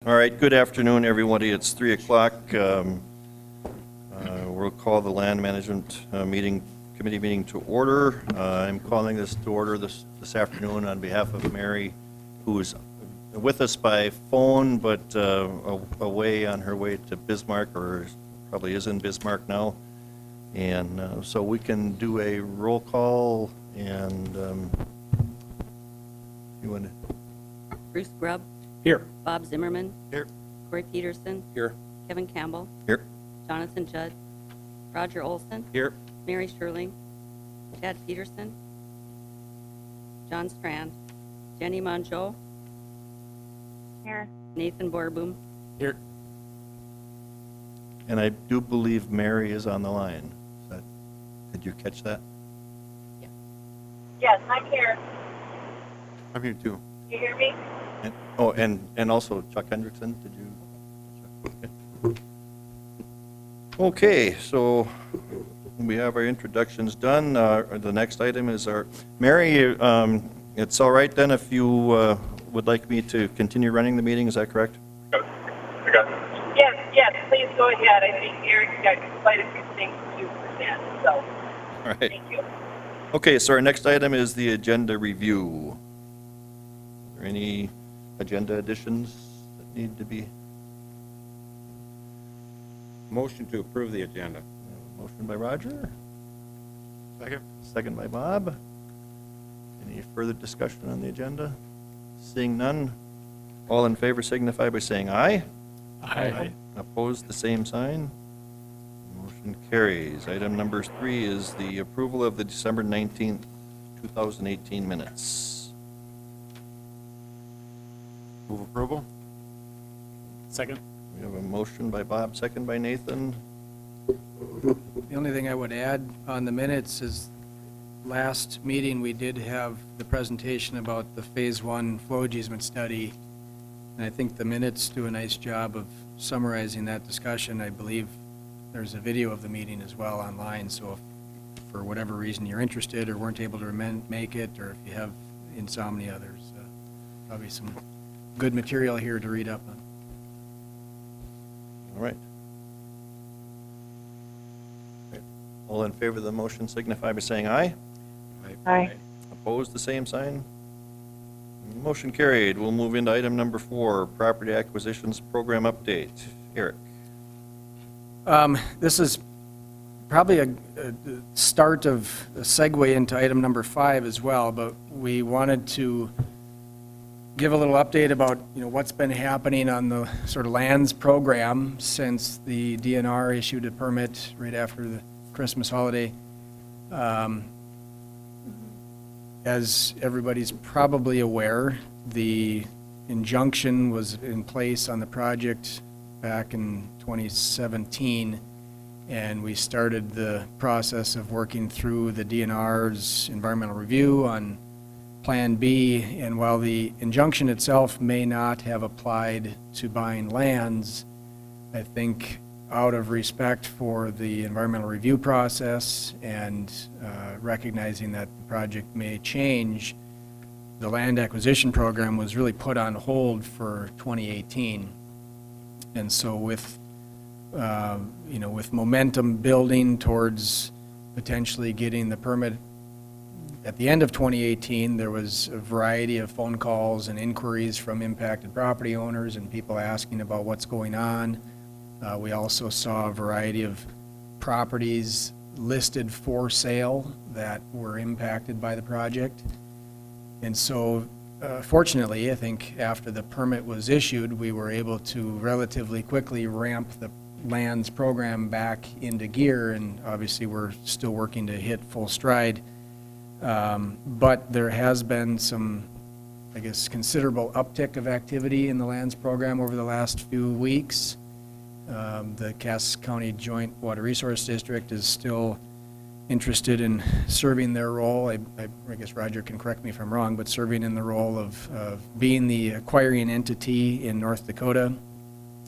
All right, good afternoon, everybody. It's 3 o'clock. We'll call the Land Management Committee meeting to order. I'm calling this to order this afternoon on behalf of Mary, who's with us by phone, but away on her way to Bismarck, or probably is in Bismarck now. And so we can do a roll call, and you want to? Bruce Grubb. Here. Bob Zimmerman. Here. Corey Peterson. Here. Kevin Campbell. Here. Jonathan Judd. Roger Olson. Here. Mary Sherling. Chad Peterson. John Strand. Jenny Mongeau. Here. Nathan Borboom. Here. And I do believe Mary is on the line. Did you catch that? Yeah. Yes, I'm here. I'm here too. You hear me? And also Chuck Hendrickson, did you? Okay, so we have our introductions done. The next item is our, Mary, it's all right then if you would like me to continue running the meeting, is that correct? Yes, please go ahead. I think Eric's got quite a few things to present, so All right. thank you. Okay, so our next item is the agenda review. Are there any agenda additions that need to be? Motion to approve the agenda. Motion by Roger. Second. Second by Bob. Any further discussion on the agenda? Seeing none, all in favor signify by saying aye. Aye. Opposed, the same sign. Motion carries. Item number 3 is the approval of the December 19th, 2018 minutes. Move approval. Second. We have a motion by Bob, second by Nathan. The only thing I would add on the minutes is last meeting, we did have the presentation about the Phase 1 flow easement study, and I think the minutes do a nice job of summarizing that discussion. I believe there's a video of the meeting as well online, so if for whatever reason you're interested or weren't able to make it, or if you have insomnia, there's probably some good material here to read up on. All right. All in favor of the motion signify by saying aye. Aye. Opposed, the same sign. Motion carried. We'll move into item number 4, property acquisitions program update. Eric. This is probably a start of a segue into item number 5 as well, but we wanted to give a little update about, what's been happening on the sort of lands program since the DNR issued a permit right after the Christmas holiday. As everybody's probably aware, the injunction was in place on the project back in 2017, and we started the process of working through the DNR's environmental review on Plan B, and while the injunction itself may not have applied to buying lands, I think out of respect for the environmental review process and recognizing that the project may change, the land acquisition program was really put on hold for 2018. And so with momentum building towards potentially getting the permit at the end of 2018, there was a variety of phone calls and inquiries from impacted property owners and people asking about what's going on. We also saw a variety of properties listed for sale that were impacted by the project. And so, fortunately, I think after the permit was issued, we were able to relatively quickly ramp the lands program back into gear, and obviously we're still working to hit full stride. But there has been some, I guess, considerable uptick of activity in the lands program over the last few weeks. The Cass County Joint Water Resource District is still interested in serving their role. I guess Roger can correct me if I'm wrong, but serving in the role of being the acquiring entity in North Dakota.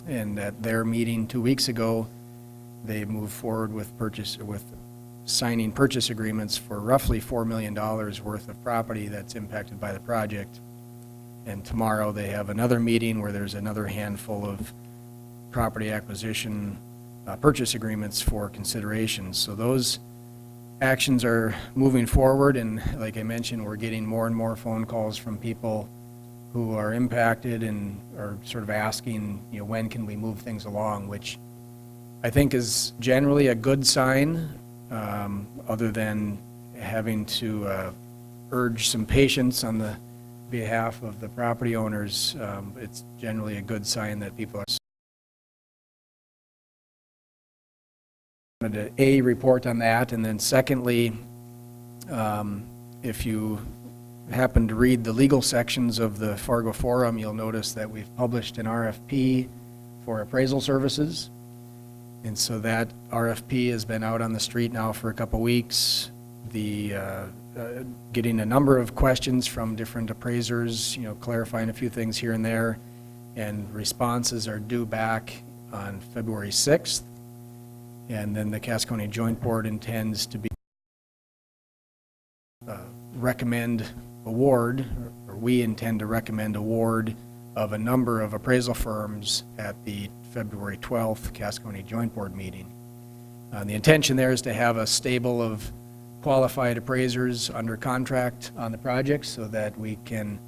And at their meeting 2 weeks ago, they moved forward with signing purchase agreements for roughly $4 million worth of property that's impacted by the project. And tomorrow they have another meeting where there's another handful of property acquisition purchase agreements for consideration. So those actions are moving forward, and like I mentioned, we're getting more and more phone calls from people who are impacted and are sort of asking, when can we move things along, which I think is generally a good sign, other than having to urge some patience on the behalf of the property owners. It's generally a good sign that people are wanted to report on that, and then secondly, if you happen to read the legal sections of the Fargo Forum, you'll notice that we've published an RFP for appraisal services. And so that RFP has been out on the street now for a couple weeks. Getting a number of questions from different appraisers, clarifying a few things here and there, and responses are due back on February 6th. And then the Cass County Joint Board intends to recommend award, or we intend to recommend award of a number of appraisal firms at the February 12th Cass County Joint Board meeting. The intention there is to have a stable of qualified appraisers under contract on the project so that we can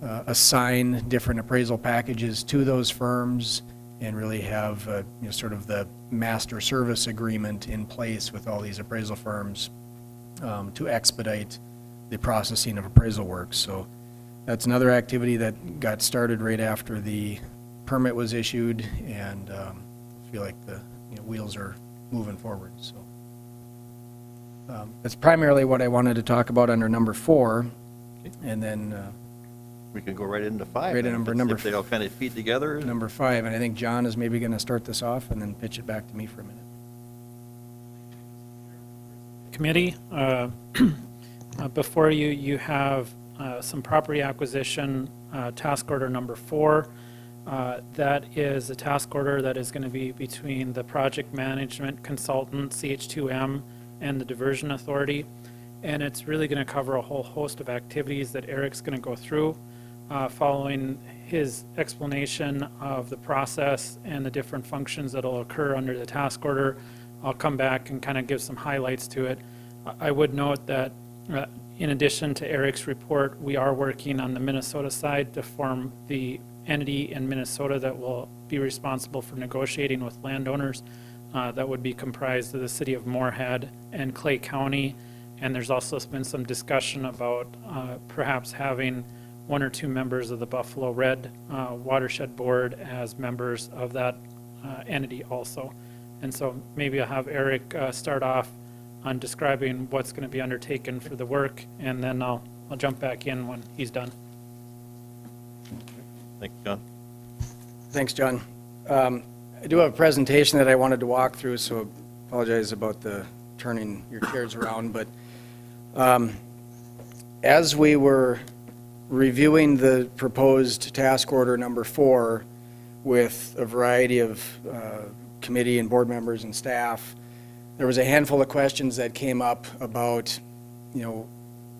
assign different appraisal packages to those firms and really have sort of the master service agreement in place with all these appraisal firms to expedite the processing of appraisal work. So that's another activity that got started right after the permit was issued, and I feel like the wheels are moving forward. So that's primarily what I wanted to talk about under number 4, and then We can go right into 5. Right then, into if number if they all kind of feed together. number 5, and I think John is maybe going to start this off and then pitch it back to me for a minute. Committee, before you, you have some property acquisition task order number 4. That is a task order that is going to be between the project management consultant, CH2M, and the Diversion Authority. And it's really going to cover a whole host of activities that Eric's going to go through. Following his explanation of the process and the different functions that will occur under the task order, I'll come back and kind of give some highlights to it. I would note that in addition to Eric's report, we are working on the Minnesota side to form the entity in Minnesota that will be responsible for negotiating with landowners. That would be comprised of the city of Moorhead and Clay County. And there's also been some discussion about perhaps having 1 or 2 members of the Buffalo Red Watershed Board as members of that entity also. And so maybe I'll have Eric start off on describing what's going to be undertaken for the work, and then I'll jump back in when he's done. Thank you, John. Thanks, John. I do have a presentation that I wanted to walk through, so apologize about the turning your chairs around, but as we were reviewing the proposed task order number 4 with a variety of committee and board members and staff, there was a handful of questions that came up about,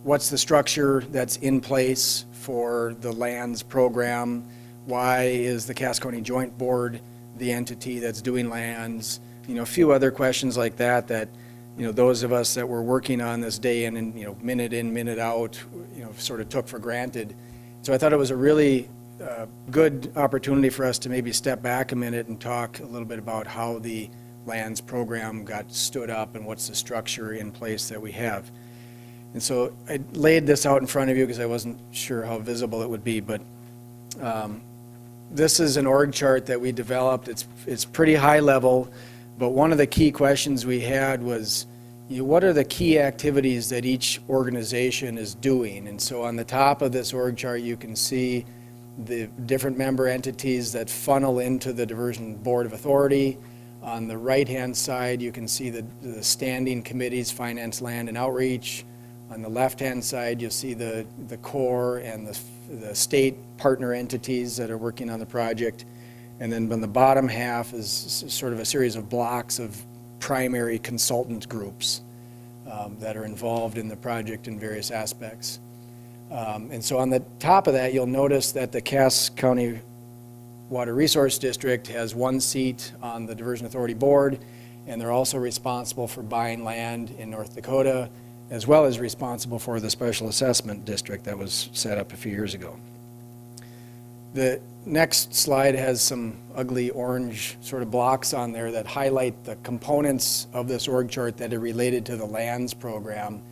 what's the structure that's in place for the lands program? Why is the Cass County Joint Board the entity that's doing lands? A few other questions like that those of us that were working on this day in and, minute in, minute out, sort of took for granted. So I thought it was a really good opportunity for us to maybe step back a minute and talk a little bit about how the lands program got stood up and what's the structure in place that we have. And so I laid this out in front of you because I wasn't sure how visible it would be, but this is an org chart that we developed. It's pretty high level, but one of the key questions we had was, what are the key activities that each organization is doing? And so on the top of this org chart, you can see the different member entities that funnel into the Diversion Board of Authority. On the right-hand side, you can see the standing committees, Finance, Land, and Outreach. On the left-hand side, you'll see the core and the state partner entities that are working on the project. And then on the bottom half is sort of a series of blocks of primary consultant groups that are involved in the project in various aspects. And so on the top of that, you'll notice that the Cass County Water Resource District has one seat on the Diversion Authority Board, and they're also responsible for buying land in North Dakota, as well as responsible for the Special Assessment District that was set up a few years ago. The next slide has some ugly orange sort of blocks on there that highlight the components of this org chart that are related to the lands program.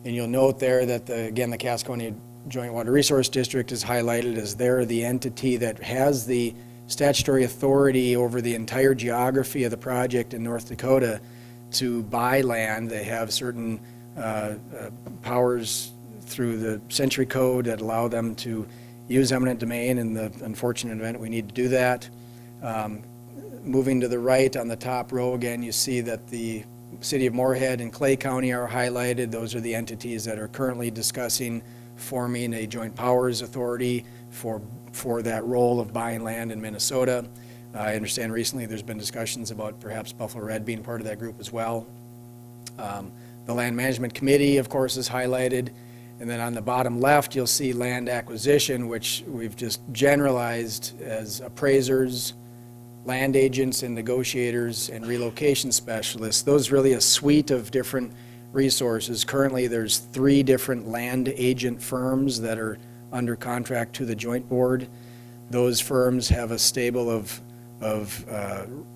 And you'll note there that, again, the Cass County Joint Water Resource District is highlighted as they're the entity that has the statutory authority over the entire geography of the project in North Dakota to buy land. They have certain powers through the Century Code that allow them to use eminent domain in the unfortunate event we need to do that. Moving to the right on the top row again, you see that the City of Moorhead and Clay County are highlighted. Those are the entities that are currently discussing forming a joint powers authority for that role of buying land in Minnesota. I understand recently there's been discussions about perhaps Buffalo Red being part of that group as well. The Land Management Committee, of course, is highlighted. And then on the bottom left, you'll see land acquisition, which we've just generalized as appraisers, land agents and negotiators, and relocation specialists. Those really a suite of different resources. Currently, there's 3 different land agent firms that are under contract to the joint board. Those firms have a stable of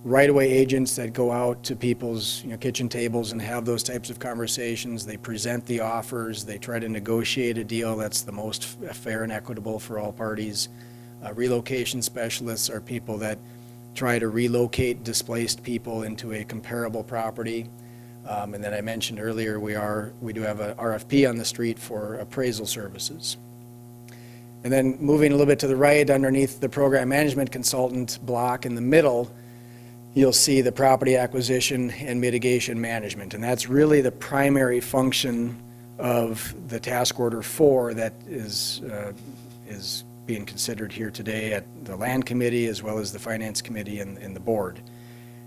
right-of-way agents that go out to people's kitchen tables and have those types of conversations. They present the offers. They try to negotiate a deal that's the most fair and equitable for all parties. Relocation specialists are people that try to relocate displaced people into a comparable property. And then I mentioned earlier, we do have an RFP on the street for appraisal services. And then moving a little bit to the right, underneath the program management consultant block in the middle, you'll see the property acquisition and mitigation management. And that's really the primary function of the task order 4 that is being considered here today at the Land Committee as well as the Finance Committee and the board.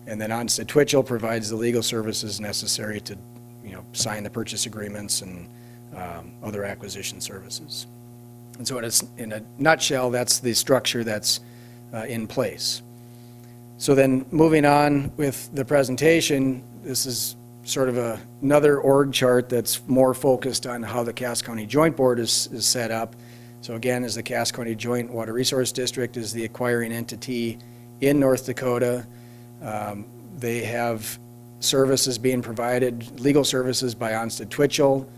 And then Onstead Twitchell provides the legal services necessary to sign the purchase agreements and other acquisition services. And so in a nutshell, that's the structure that's in place. So then moving on with the presentation, this is sort of another org chart that's more focused on how the Cass County Joint Board is set up. So again, as the Cass County Joint Water Resource District is the acquiring entity in North Dakota. They have services being provided, legal services by Onstead Twitchell.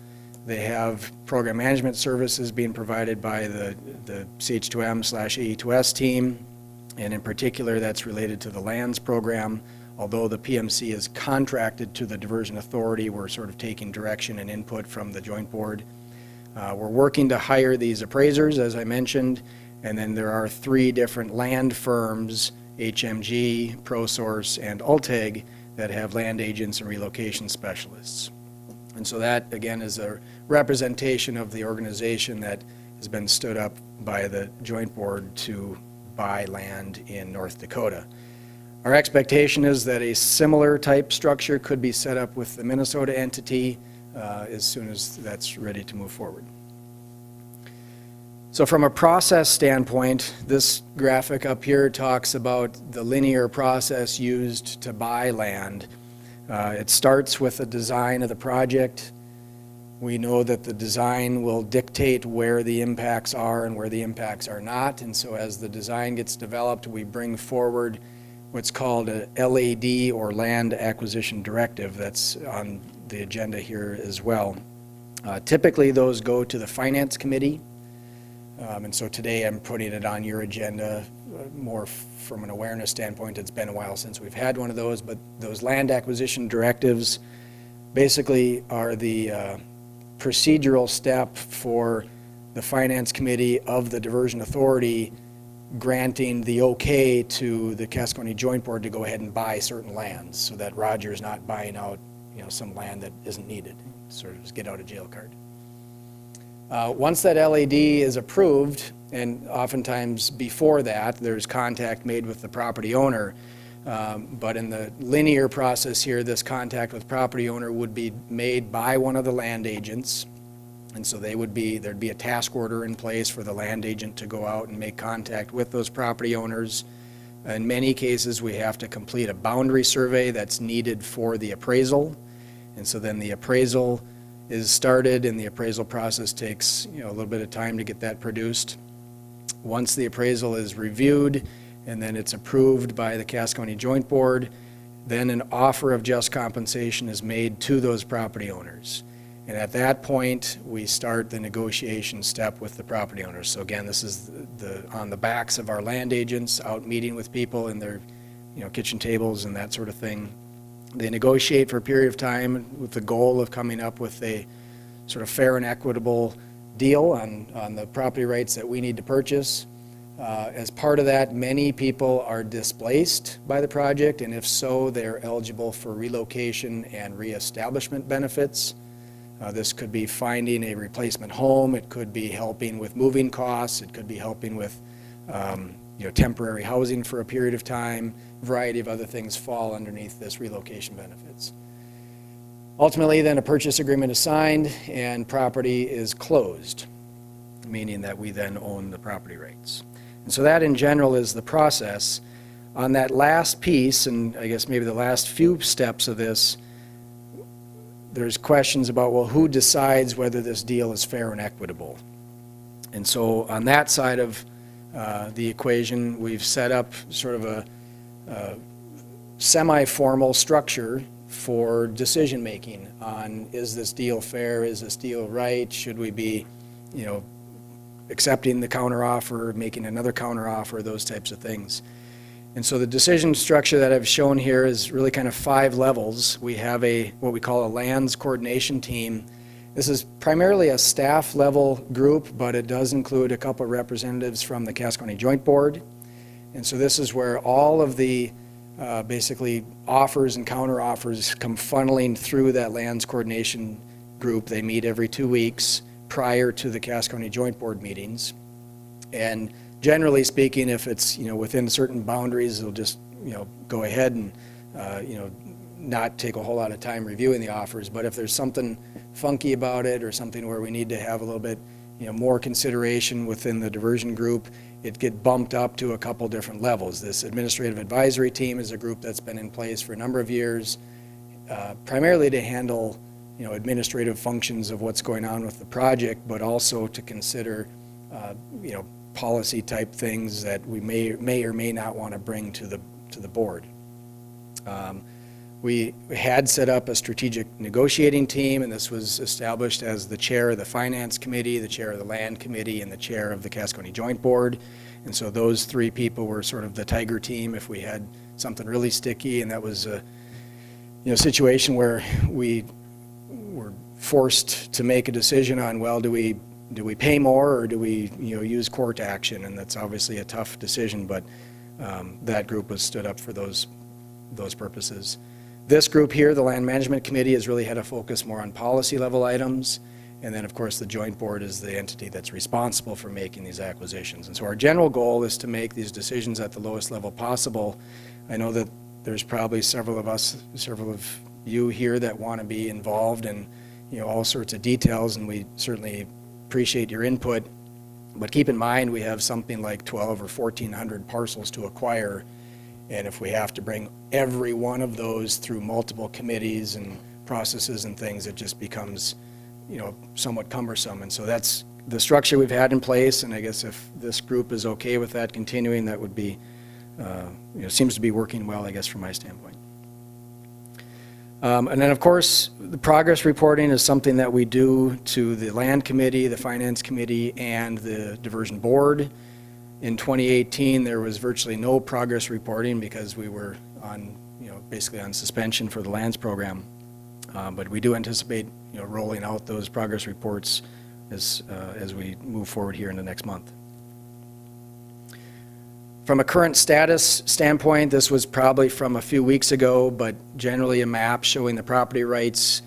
They have program management services being provided by the CH2M/AE2S team, and in particular that's related to the lands program. Although the PMC is contracted to the Diversion Authority, we're sort of taking direction and input from the joint board. We're working to hire these appraisers, as I mentioned, and then there are 3 different land firms, HMG, ProSource, and Ulteg, that have land agents and relocation specialists. And so that, again, is a representation of the organization that has been stood up by the joint board to buy land in North Dakota. Our expectation is that a similar type structure could be set up with the Minnesota entity as soon as that's ready to move forward. So from a process standpoint, this graphic up here talks about the linear process used to buy land. It starts with the design of the project. We know that the design will dictate where the impacts are and where the impacts are not. And so as the design gets developed, we bring forward what's called a LAD, or Land Acquisition Directive, that's on the agenda here as well. Typically those go to the Finance Committee. And so today I'm putting it on your agenda more from an awareness standpoint. It's been a while since we've had one of those, but those land acquisition directives basically are the procedural step for the Finance Committee of the Diversion Authority granting the okay to the Cass County Joint Board to go ahead and buy certain lands, so that Roger's not buying out some land that isn't needed, sort of just get out of jail card. Once that LAD is approved, and oftentimes before that, there's contact made with the property owner. But in the linear process here, this contact with property owner would be made by one of the land agents. And so there'd be a task order in place for the land agent to go out and make contact with those property owners. In many cases, we have to complete a boundary survey that's needed for the appraisal. And so then the appraisal is started, and the appraisal process takes, a little bit of time to get that produced. Once the appraisal is reviewed, and then it's approved by the Cass County Joint Board, then an offer of just compensation is made to those property owners. And at that point, we start the negotiation step with the property owners. So again, this is on the backs of our land agents, out meeting with people in their, kitchen tables and that sort of thing. They negotiate for a period of time with the goal of coming up with a sort of fair and equitable deal on the property rights that we need to purchase. As part of that, many people are displaced by the project, and if so, they're eligible for relocation and reestablishment benefits. This could be finding a replacement home, it could be helping with moving costs, it could be helping with temporary housing for a period of time. A variety of other things fall underneath this relocation benefits. Ultimately, then a purchase agreement is signed and property is closed, meaning that we then own the property rights. And so that in general is the process. On that last piece, and I guess maybe the last few steps of this, there's questions about, well, who decides whether this deal is fair and equitable? And so on that side of the equation, we've set up sort of a semi-formal structure for decision-making on, is this deal fair, is this deal right, should we be, accepting the counteroffer, making another counteroffer, those types of things. And so the decision structure that I've shown here is really kind of 5 levels. We have what we call a lands coordination team. This is primarily a staff level group, but it does include a couple of representatives from the Cass County Joint Board. And so this is where all of the basically offers and counteroffers come funneling through that lands coordination group. They meet every 2 weeks prior to the Cass County Joint Board meetings. And generally speaking, if it's within certain boundaries, they'll just go ahead and not take a whole lot of time reviewing the offers. But if there's something funky about it or something where we need to have a little bit more consideration within the diversion group, it get bumped up to a couple different levels. This administrative advisory team is a group that's been in place for a number of years, primarily to handle administrative functions of what's going on with the project, but also to consider policy type things that we may or may not want to bring to the board. We had set up a strategic negotiating team, and this was established as the chair of the Finance Committee, the chair of the Land Committee, and the chair of the Cass County Joint Board. And so those 3 people were sort of the tiger team if we had something really sticky, and that was a situation where we were forced to make a decision on, well, do we pay more or do we use court action? And that's obviously a tough decision, but that group was stood up for those purposes. This group here, the Land Management Committee, has really had a focus more on policy level items. And then, of course, the Joint Board is the entity that's responsible for making these acquisitions. And so our general goal is to make these decisions at the lowest level possible. I know that there's probably several of you here that want to be involved in all sorts of details, and we certainly appreciate your input. But keep in mind, we have something like 12 or 1,400 parcels to acquire. And if we have to bring every one of those through multiple committees and processes and things, it just becomes, somewhat cumbersome. And so that's the structure we've had in place. And I guess if this group is okay with that continuing, that would be, seems to be working well, I guess, from my standpoint. And then, of course, the progress reporting is something that we do to the Land Committee, the Finance Committee, and the Diversion Board. In 2018, there was virtually no progress reporting because we were on, basically on suspension for the lands program. But we do anticipate, rolling out those progress reports as we move forward here in the next month. From a current status standpoint, this was probably from a few weeks ago, but generally a map showing the property rights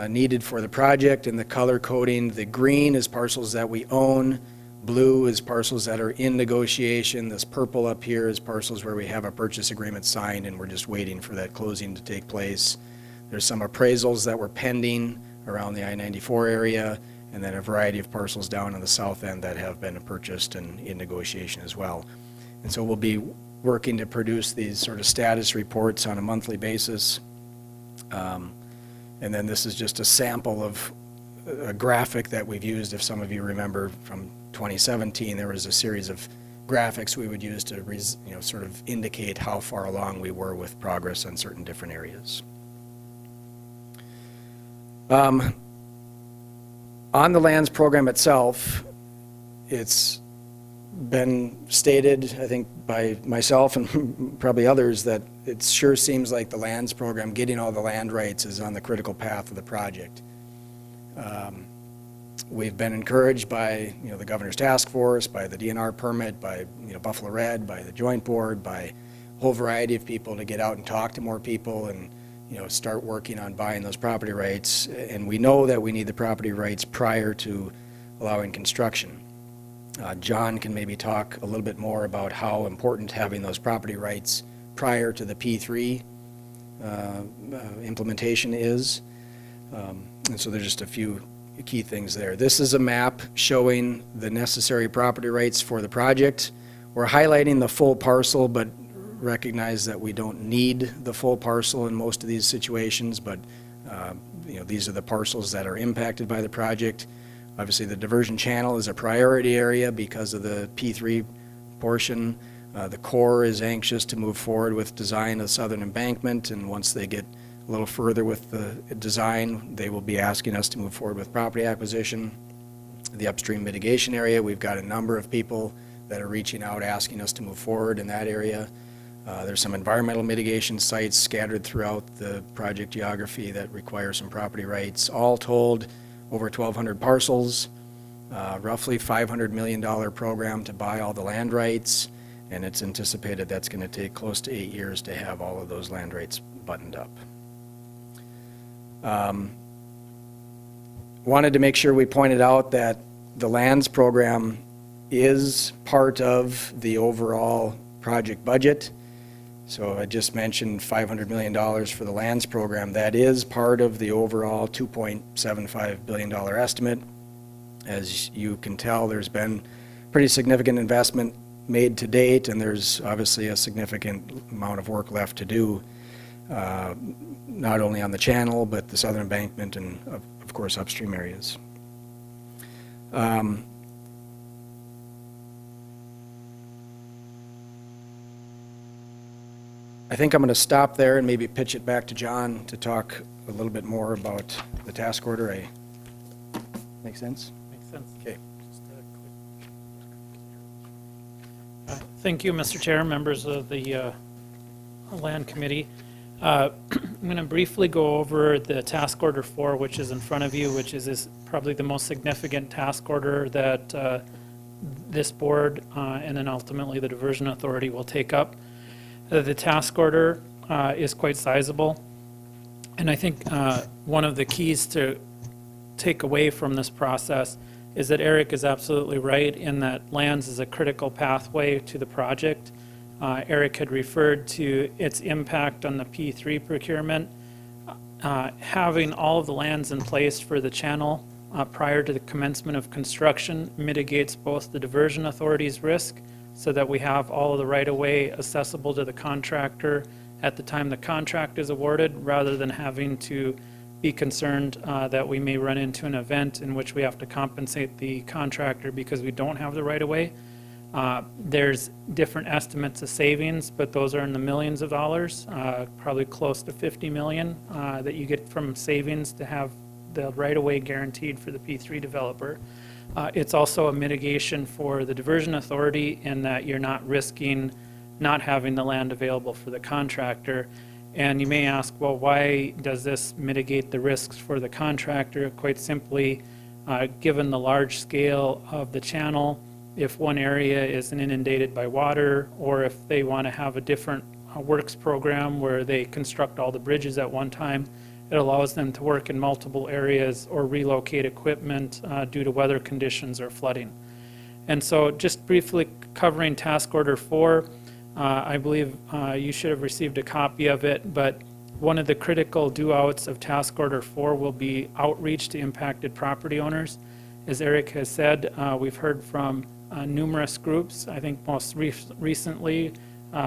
needed for the project and the color coding. The green is parcels that we own. Blue is parcels that are in negotiation. This purple up here is parcels where we have a purchase agreement signed and we're just waiting for that closing to take place. There's some appraisals that were pending around the I-94 area, and then a variety of parcels down on the south end that have been purchased and in negotiation as well. And so we'll be working to produce these sort of status reports on a monthly basis. And then this is just a sample of a graphic that we've used. If some of you remember from 2017, there was a series of graphics we would use to sort of indicate how far along we were with progress on certain different areas. On the lands program itself, it's been stated, I think, by myself and probably others, that it sure seems like the lands program, getting all the land rights, is on the critical path of the project. We've been encouraged by the governor's task force, by the DNR permit, by Buffalo Red, by the joint board, by a whole variety of people to get out and talk to more people and start working on buying those property rights. And we know that we need the property rights prior to allowing construction. John can maybe talk a little bit more about how important having those property rights prior to the P3 implementation is. And so there's just a few key things there. This is a map showing the necessary property rights for the project. We're highlighting the full parcel, but recognize that we don't need the full parcel in most of these situations, but these are the parcels that are impacted by the project. Obviously, the diversion channel is a priority area because of the P3 portion. The Corps is anxious to move forward with design of the southern embankment, and once they get a little further with the design, they will be asking us to move forward with property acquisition. The upstream mitigation area, we've got a number of people that are reaching out asking us to move forward in that area. There's some environmental mitigation sites scattered throughout the project geography that require some property rights. All told, over 1,200 parcels, roughly $500 million program to buy all the land rights, and it's anticipated that's going to take close to 8 years to have all of those land rights buttoned up. Wanted to make sure we pointed out that the lands program is part of the overall project budget. So I just mentioned $500 million for the lands program. That is part of the overall $2.75 billion estimate. As you can tell, there's been pretty significant investment made to date, and there's obviously a significant amount of work left to do, not only on the channel, but the southern embankment and, of course, upstream areas. I think I'm going to stop there and maybe pitch it back to John to talk a little bit more about the task order. Make sense? Makes sense. Okay. Thank you, Mr. Chair, members of the Land Committee. I'm going to briefly go over the task order 4, which is in front of you, which is probably the most significant task order that this board and then ultimately the Diversion Authority will take up. The task order is quite sizable, and I think one of the keys to take away from this process is that Eric is absolutely right in that lands is a critical pathway to the project. Eric had referred to its impact on the P3 procurement. Having all of the lands in place for the channel prior to the commencement of construction mitigates both the Diversion Authority's risk, so that we have all of the right-of-way accessible to the contractor at the time the contract is awarded, rather than having to be concerned that we may run into an event in which we have to compensate the contractor because we don't have the right-of-way. There's different estimates of savings, but those are in the millions of dollars, probably close to 50 million that you get from savings to have the right-of-way guaranteed for the P3 developer. It's also a mitigation for the Diversion Authority in that you're not risking not having the land available for the contractor. And you may ask, well, why does this mitigate the risks for the contractor? Quite simply, given the large scale of the channel, if one area is inundated by water, or if they want to have a different works program where they construct all the bridges at one time, it allows them to work in multiple areas or relocate equipment due to weather conditions or flooding. And so just briefly covering task order 4, I believe you should have received a copy of it, but one of the critical do-outs of task order 4 will be outreach to impacted property owners. As Eric has said, we've heard from numerous groups. I think most recently,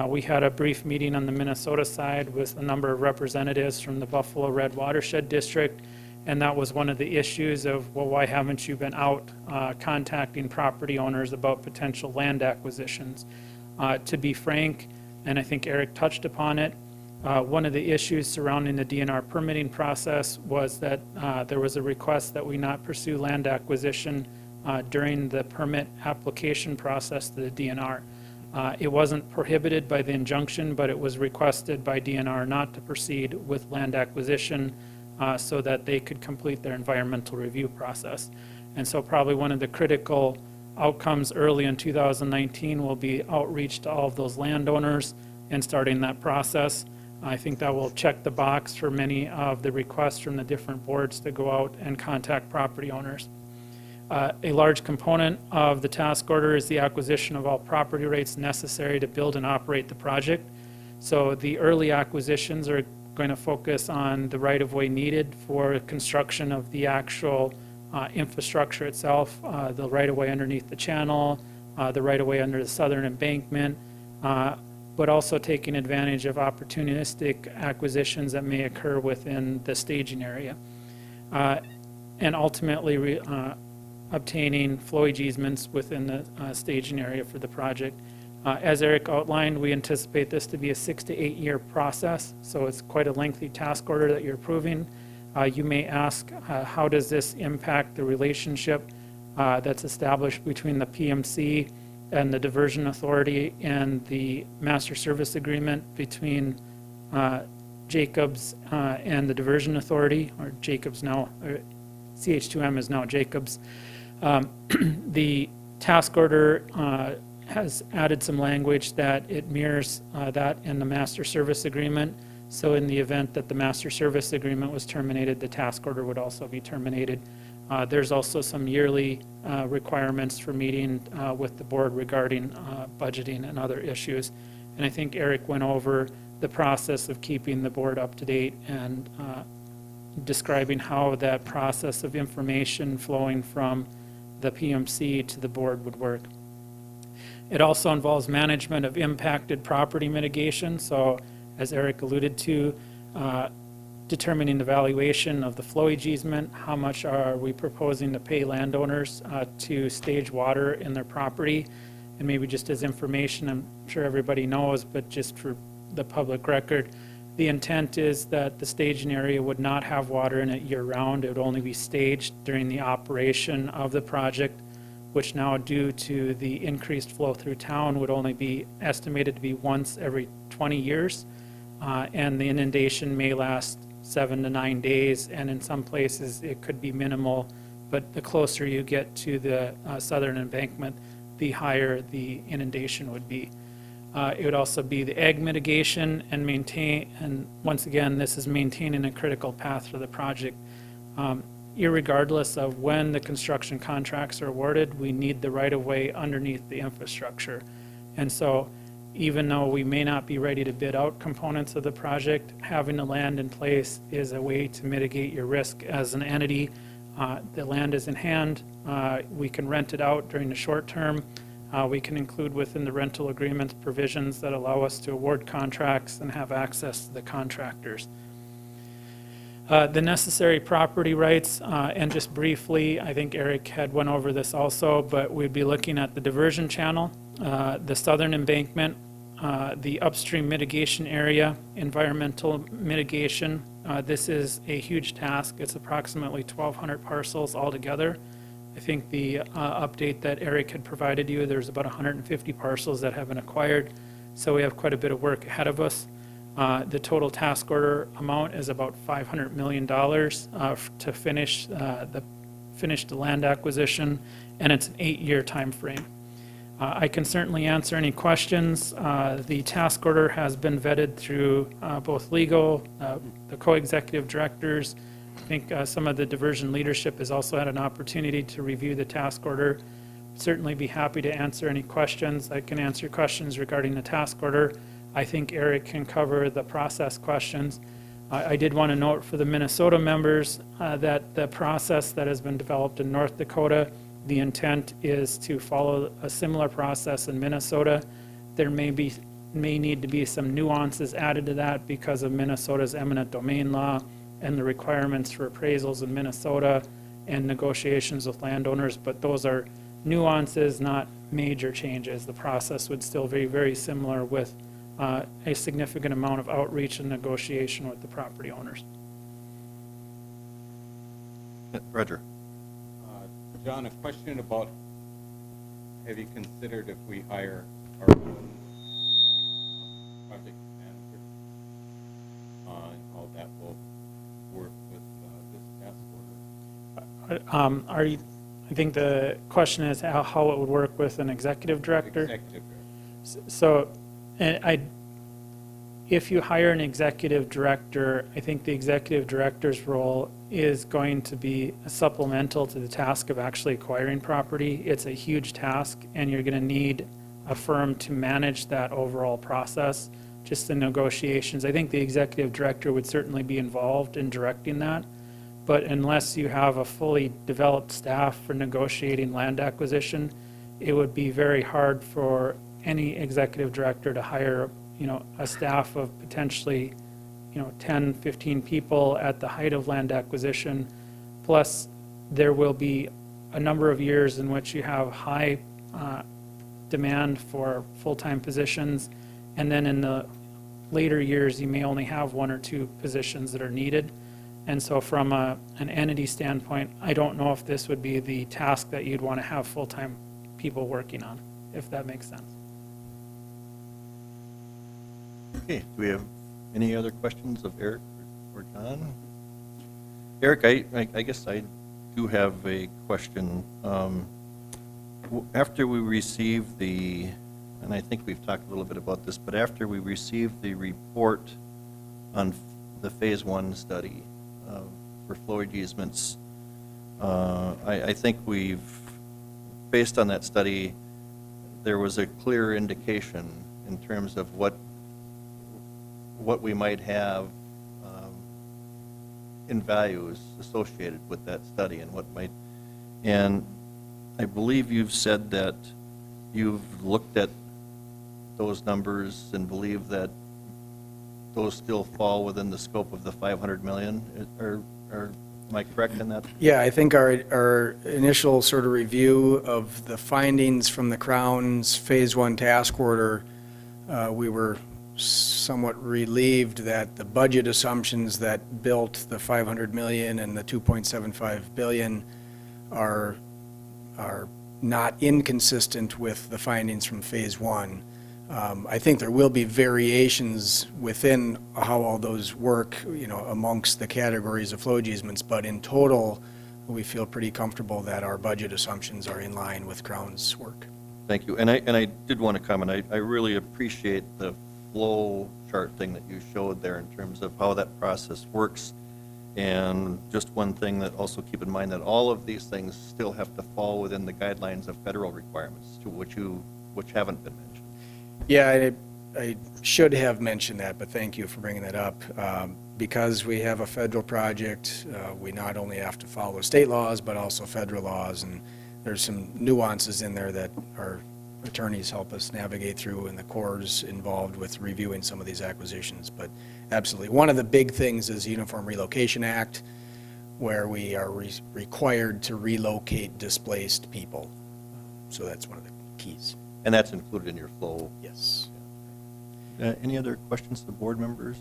we had a brief meeting on the Minnesota side with a number of representatives from the Buffalo Red Watershed District, and that was one of the issues of, well, why haven't you been out contacting property owners about potential land acquisitions? To be frank, and I think Eric touched upon it, one of the issues surrounding the DNR permitting process was that there was a request that we not pursue land acquisition during the permit application process to the DNR. It wasn't prohibited by the injunction, but it was requested by DNR not to proceed with land acquisition so that they could complete their environmental review process. And so probably one of the critical outcomes early in 2019 will be outreach to all of those landowners and starting that process. I think that will check the box for many of the requests from the different boards to go out and contact property owners. A large component of the task order is the acquisition of all property rights necessary to build and operate the project. So the early acquisitions are going to focus on the right-of-way needed for construction of the actual infrastructure itself, the right-of-way underneath the channel, the right-of-way under the southern embankment, but also taking advantage of opportunistic acquisitions that may occur within the staging area. And ultimately obtaining flowage easements within the staging area for the project. As Eric outlined, we anticipate this to be a 6 to 8 year process, so it's quite a lengthy task order that you're approving. You may ask, how does this impact the relationship that's established between the PMC and the Diversion Authority and the Master Service Agreement between Jacobs and the Diversion Authority, or Jacobs now, or CH2M is now Jacobs. The task order has added some language that it mirrors that in the Master Service Agreement. So in the event that the Master Service Agreement was terminated, the task order would also be terminated. There's also some yearly requirements for meeting with the board regarding budgeting and other issues. And I think Eric went over the process of keeping the board up to date and describing how that process of information flowing from the PMC to the board would work. It also involves management of impacted property mitigation. So as Eric alluded to, determining the valuation of the flowage easement, how much are we proposing to pay landowners to stage water in their property. And maybe just as information, I'm sure everybody knows, but just for the public record, the intent is that the staging area would not have water in it year-round. It would only be staged during the operation of the project, which now, due to the increased flow through town, would only be estimated to be once every 20 years. And the inundation may last 7 to 9 days, and in some places it could be minimal, but the closer you get to the southern embankment, the higher the inundation would be. It would also be the ag mitigation and and once again, this is maintaining a critical path for the project. Irregardless of when the construction contracts are awarded, we need the right-of-way underneath the infrastructure. And so even though we may not be ready to bid out components of the project, having the land in place is a way to mitigate your risk as an entity. The land is in hand. We can rent it out during the short term. We can include within the rental agreements provisions that allow us to award contracts and have access to the contractors. The necessary property rights, and just briefly, I think Eric had went over this also, but we'd be looking at the diversion channel, the southern embankment, the upstream mitigation area, environmental mitigation. This is a huge task. It's approximately 1,200 parcels altogether. I think the update that Eric had provided you, there's about 150 parcels that have been acquired, so we have quite a bit of work ahead of us. The total task order amount is about $500 million to finish the land acquisition, and it's an 8-year time frame. I can certainly answer any questions. The task order has been vetted through both legal, the co-executive directors. I think some of the diversion leadership has also had an opportunity to review the task order. Certainly be happy to answer any questions. I can answer questions regarding the task order. I think Eric can cover the process questions. I did want to note for the Minnesota members that the process that has been developed in North Dakota, the intent is to follow a similar process in Minnesota. There may need to be some nuances added to that because of Minnesota's eminent domain law and the requirements for appraisals in Minnesota and negotiations with landowners, but those are nuances, not major changes. The process would still be very similar with a significant amount of outreach and negotiation with the property owners. Roger. John, a question about, have you considered if we hire our own project manager, how that will work with this task order? I think the question is how it would work with an executive director. Executive director. So, if you hire an executive director, I think the executive director's role is going to be supplemental to the task of actually acquiring property. It's a huge task, and you're going to need a firm to manage that overall process, just the negotiations. I think the executive director would certainly be involved in directing that, but unless you have a fully developed staff for negotiating land acquisition, it would be very hard for any executive director to hire, a staff of potentially, 10, 15 people at the height of land acquisition. Plus, there will be a number of years in which you have high demand for full-time positions, and then in the later years, you may only have one or two positions that are needed. And so from an entity standpoint, I don't know if this would be the task that you'd want to have full-time people working on, if that makes sense. Okay, do we have any other questions of Eric or John? Eric, I guess I do have a question. After we receive and I think we've talked a little bit about this, but after we receive the report on the Phase 1 study for flowage easements, I think based on that study, there was a clear indication in terms of what we might have in values associated with that study and I believe you've said that you've looked at those numbers and believe that those still fall within the scope of the 500 million, am I correct in that? Yeah, I think our initial sort of review of the findings from the Crown's Phase 1 task order, we were somewhat relieved that the budget assumptions that built the 500 million and the 2.75 billion are not inconsistent with the findings from Phase 1. I think there will be variations within how all those work, amongst the categories of flowage easements, but in total, we feel pretty comfortable that our budget assumptions are in line with Crown's work. Thank you. And I did want to comment, I really appreciate the flow chart thing that you showed there in terms of how that process works. And just one thing that also keep in mind that all of these things still have to fall within the guidelines of federal requirements, to which haven't been mentioned. Yeah, I should have mentioned that, but thank you for bringing that up. Because we have a federal project, we not only have to follow state laws, but also federal laws, and there's some nuances in there that our attorneys help us navigate through, and the Corps involved with reviewing some of these acquisitions. But absolutely, one of the big things is the Uniform Relocation Act, where we are required to relocate displaced people. So that's one of the keys. And that's included in your flow. Yes. Any other questions to the board members?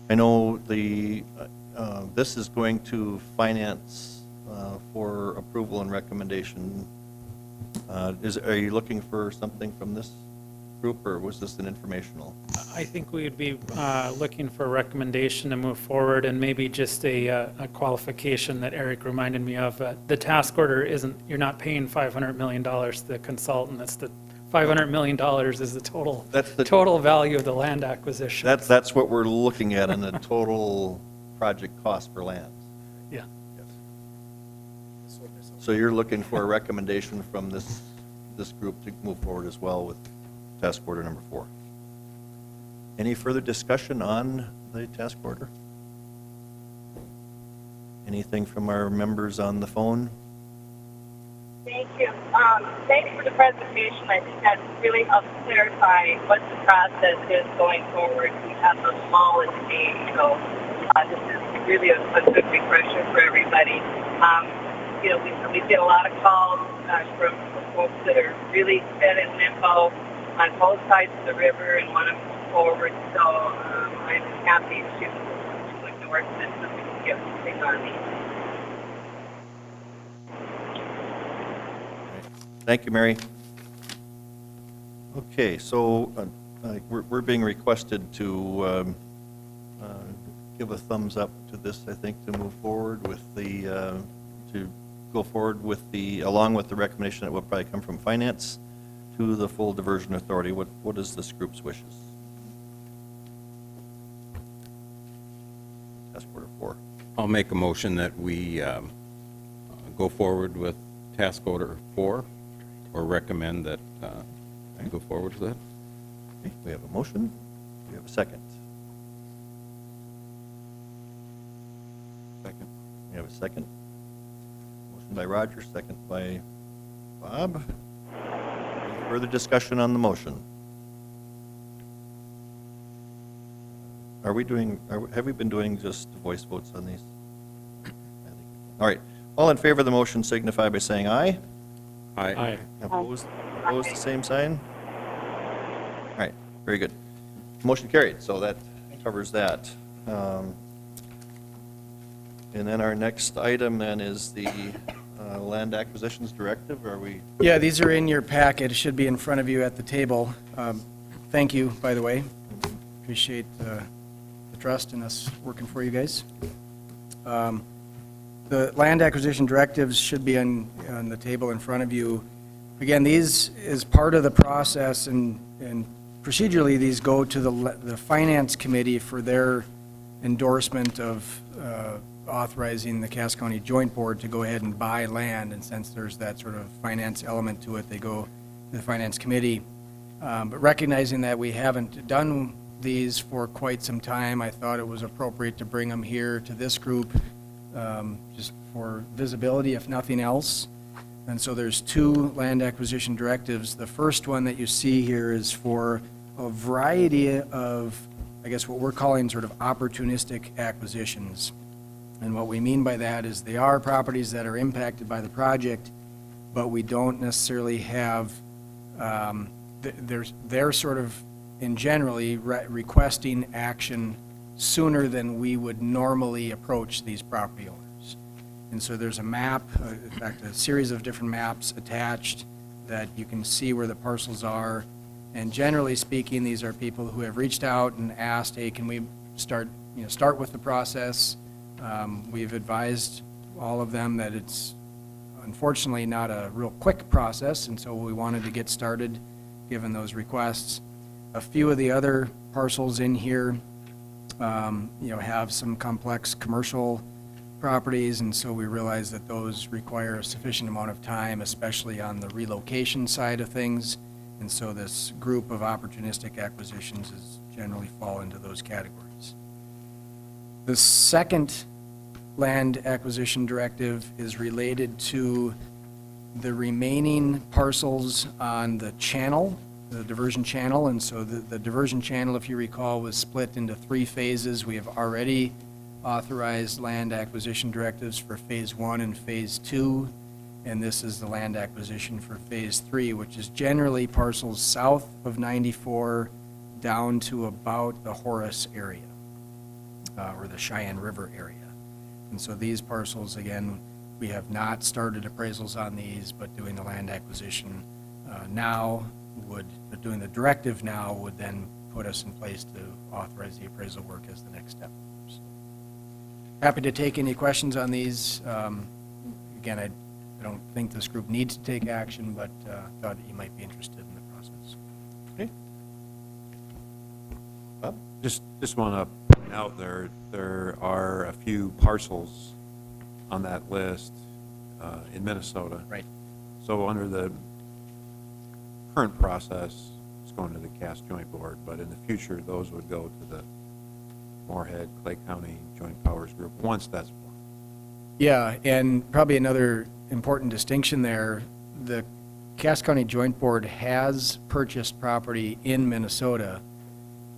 I know this is going to finance for approval and recommendation. Are you looking for something from this group, or was this an informational? I think we would be looking for a recommendation to move forward, and maybe just a qualification that Eric reminded me of. The task order you're not paying $500 million to the consultant. That's the $500 million is the total, total value of the land acquisition. That's what we're looking at in the total project cost for land. Yeah. So you're looking for a recommendation from this group to move forward as well with task order number 4. Any further discussion on the task order? Anything from our members on the phone? Thank you. Thanks for the presentation. I think that really helps clarify what the process is going forward. We have a small stage, so this is really a good refresher for everybody. We get a lot of calls from folks that are really set in limbo on both sides of the river and want to move forward. So I'm happy to endorse this so we can get moving on these. Thank you, Mary. Okay, so we're being requested to give a thumbs up to this, I think, to move forward with to go forward with along with the recommendation that will probably come from Finance to the full diversion authority. What is this group's wishes? Task order 4. I'll make a motion that we go forward with task order 4, or recommend that we go forward with that. Okay, we have a motion. Do we have a second? Second. We have a second. Motion by Roger, second by Bob. Any further discussion on the motion? Have we been doing just voice votes on these? All right. All in favor of the motion signify by saying aye. Aye. Opposed, the same sign? All right, very good. Motion carried, so that covers that. And then our next item then is the land acquisitions directive. Are we? Yeah, these are in your packet, it should be in front of you at the table. Thank you, by the way. Appreciate the trust in us working for you guys. The land acquisition directives should be on the table in front of you. Again, these is part of the process, and procedurally, these go to the Finance Committee for their endorsement of authorizing the Cass County Joint Board to go ahead and buy land, and since there's that sort of finance element to it, they go to the Finance Committee. But recognizing that we haven't done these for quite some time, I thought it was appropriate to bring them here to this group, just for visibility, if nothing else. And so there's 2 land acquisition directives. The first one that you see here is for a variety of, I guess, what we're calling sort of opportunistic acquisitions. And what we mean by that is they are properties that are impacted by the project, but we don't necessarily have, they're sort of, in generally, requesting action sooner than we would normally approach these property owners. And so there's a map, in fact, a series of different maps attached that you can see where the parcels are. And generally speaking, these are people who have reached out and asked, hey, can we start with the process? We've advised all of them that it's unfortunately not a real quick process, and so we wanted to get started given those requests. A few of the other parcels in here have some complex commercial properties, and so we realize that those require a sufficient amount of time, especially on the relocation side of things. And so this group of opportunistic acquisitions is generally fall into those categories. The second land acquisition directive is related to the remaining parcels on the channel, the diversion channel. And so the diversion channel, if you recall, was split into 3 phases. We have already authorized land acquisition directives for phase 1 and phase 2. And this is the land acquisition for phase 3, which is generally parcels south of 94 down to about the Horace area, or the Cheyenne River area. And so these parcels, again, we have not started appraisals on these, but doing the land acquisition doing the directive now would then put us in place to authorize the appraisal work as the next step. So, happy to take any questions on these. Again, I don't think this group needs to take action, but thought that you might be interested in the process. Okay. Bob? Just want to point out there are a few parcels on that list in Minnesota. Right. So under the current process, it's going to the Cass Joint Board, but in the future, those would go to the Moorhead, Clay County Joint Powers Group, once that's formed. Yeah, and probably another important distinction there, the Cass County Joint Board has purchased property in Minnesota.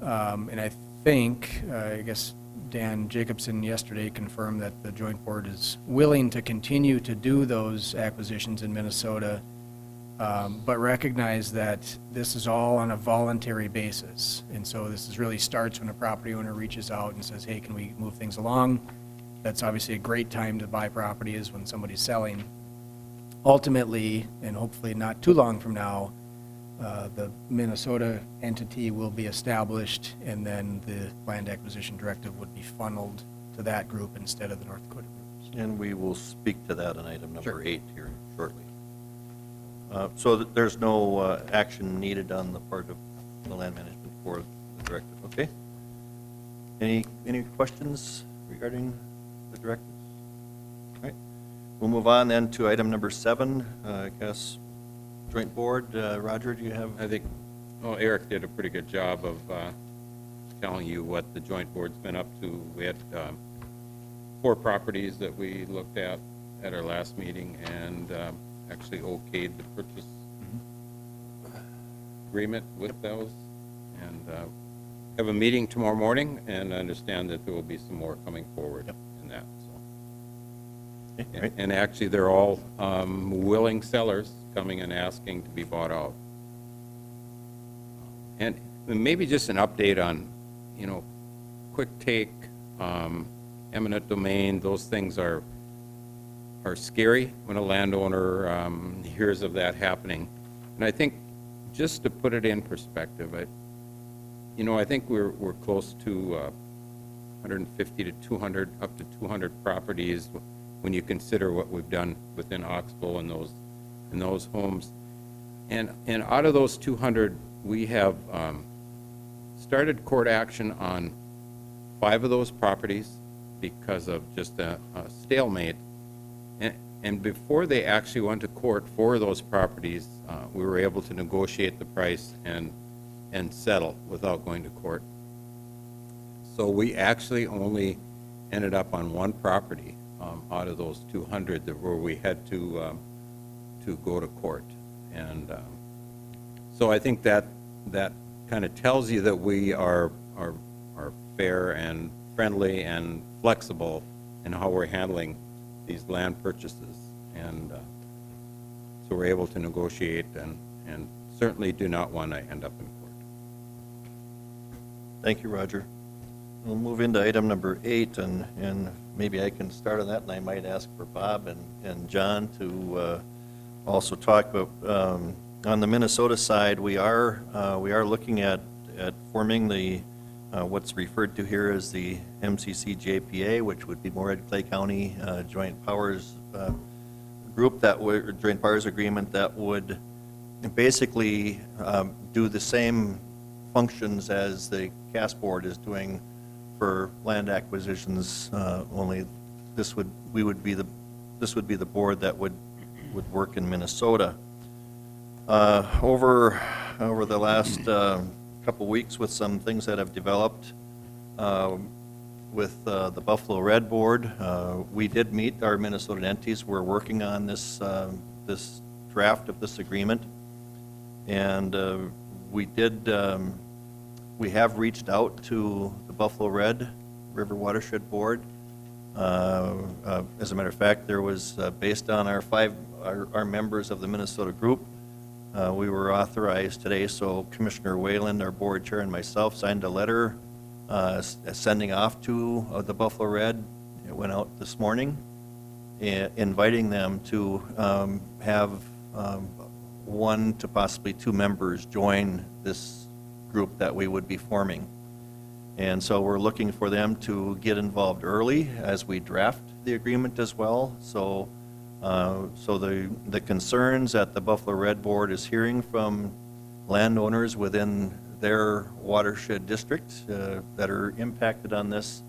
And I think, I guess Dan Jacobson yesterday confirmed that the Joint Board is willing to continue to do those acquisitions in Minnesota, but recognize that this is all on a voluntary basis. And so this really starts when a property owner reaches out and says, hey, can we move things along? That's obviously a great time to buy property is when somebody's selling. Ultimately, and hopefully not too long from now, the Minnesota entity will be established, and then the land acquisition directive would be funneled to that group instead of the North Dakota groups. And we will speak to that on item number Sure. 8 here shortly. So there's no action needed on the part of the land management for the directive, okay? Any questions regarding the directives? All right, we'll move on then to item number 7, I guess, Joint Board. Roger, do you have? I think, well, Eric did a pretty good job of telling you what the joint board's been up to. We had 4 properties that we looked at our last meeting, and actually okayed the purchase agreement with those. And have a meeting tomorrow morning, and I understand that there will be some more coming forward in that. So. Okay, right. And actually, they're all willing sellers coming and asking to be bought out. And maybe just an update on, quick take, eminent domain, those things are scary when a landowner hears of that happening. And I think, just to put it in perspective, I think we're close to 150 to 200, up to 200 properties when you consider what we've done within Oxbow and those homes. And out of those 200, we have started court action on 5 of those properties because of just a stalemate. And before they actually went to court for those properties, we were able to negotiate the price and settle without going to court. So we actually only ended up on 1 property out of those 200 where we had to go to court. And so I think that kind of tells you that we are fair and friendly and flexible in how we're handling these land purchases. And so we're able to negotiate and certainly do not want to end up in court. Thank you, Roger. We'll move into item number 8, and maybe I can start on that, and I might ask for Bob and John to also talk. But on the Minnesota side, we are looking at forming the what's referred to here as the MCC JPA, which would be Moorhead Clay County Joint Powers Group, that would Joint Powers Agreement, that would basically do the same functions as the Cass Board is doing for land acquisitions. Only this would be the board that would work in Minnesota. Over the last couple weeks, with some things that have developed with the Buffalo Red Board, we did meet our Minnesota entities. We're working on this draft of this agreement, and we have reached out to the Buffalo Red River Watershed Board. As a matter of fact, there was, based on our members of the Minnesota group, we were authorized today, so Commissioner Whalen, our board chair, and myself signed a letter sending off to the Buffalo Red. It went out this morning, inviting them to have 1 to possibly 2 members join this group that we would be forming. And so we're looking for them to get involved early as we draft the agreement as well. So the concerns that the Buffalo Red Board is hearing from landowners within their watershed district that are impacted on this,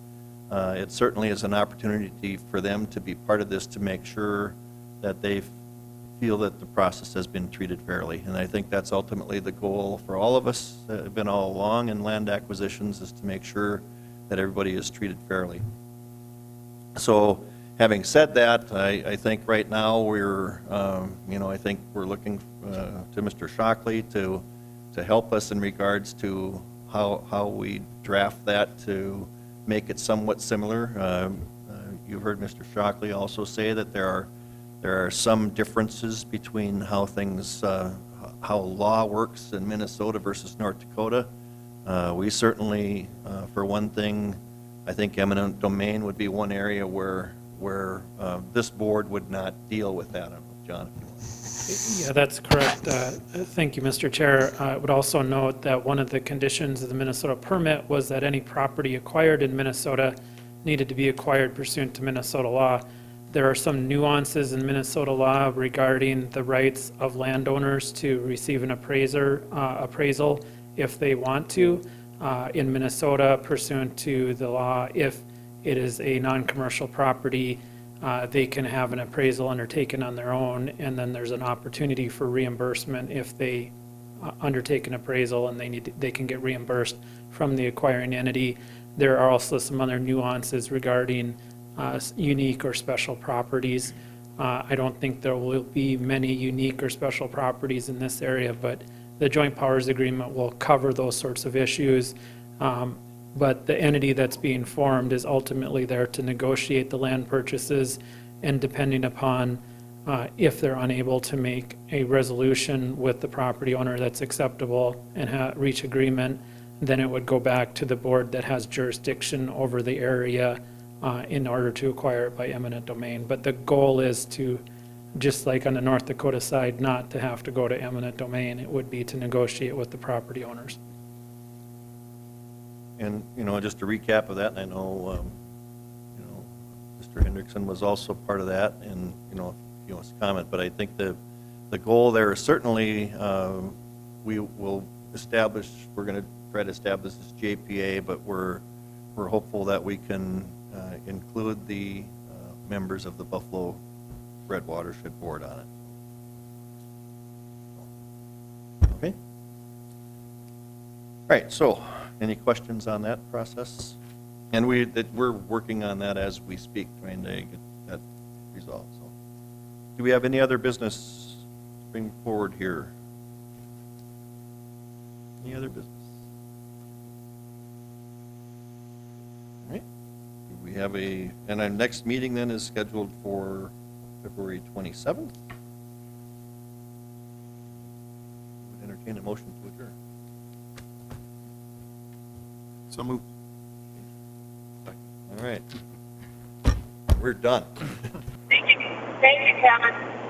it certainly is an opportunity for them to be part of this, to make sure that they feel that the process has been treated fairly. And I think that's ultimately the goal for all of us, been all along in land acquisitions, is to make sure that everybody is treated fairly. So having said that, I think right now we're, I think we're looking to Mr. Shockley to help us in regards to how we draft that to make it somewhat similar. You heard Mr. Shockley also say that there are some differences between how things, how law works in Minnesota versus North Dakota. We certainly, for one thing, I think eminent domain would be one area where this board would not deal with that. I don't know, John, if you want. Yeah, that's correct. Thank you, Mr. Chair. I would also note that one of the conditions of the Minnesota permit was that any property acquired in Minnesota needed to be acquired pursuant to Minnesota law. There are some nuances in Minnesota law regarding the rights of landowners to receive an appraisal if they want to. In Minnesota, pursuant to the law, if it is a non-commercial property, they can have an appraisal undertaken on their own, and then there's an opportunity for reimbursement if they undertake an appraisal, and they can get reimbursed from the acquiring entity. There are also some other nuances regarding unique or special properties. I don't think there will be many unique or special properties in this area, but the joint powers agreement will cover those sorts of issues. But the entity that's being formed is ultimately there to negotiate the land purchases, and depending upon if they're unable to make a resolution with the property owner that's acceptable and reach agreement, then it would go back to the board that has jurisdiction over the area in order to acquire it by eminent domain. But the goal is to, just like on the North Dakota side, not to have to go to eminent domain. It would be to negotiate with the property owners. And, just a recap of that, and I know, Mr. Hendrickson was also part of that, and, if he wants to comment, but I think the goal there is certainly, we will establish, we're going to try to establish this JPA, but we're hopeful that we can include the members of the Buffalo Red Watershed Board on it. Okay. All right, so any questions on that process? And we're working on that as we speak, trying to get that resolved. So, do we have any other business to bring forward here? Any other business? All right. We have and our next meeting then is scheduled for February 27th. Entertain a motion to adjourn. So moved. All right. We're done. Thank you, Kevin.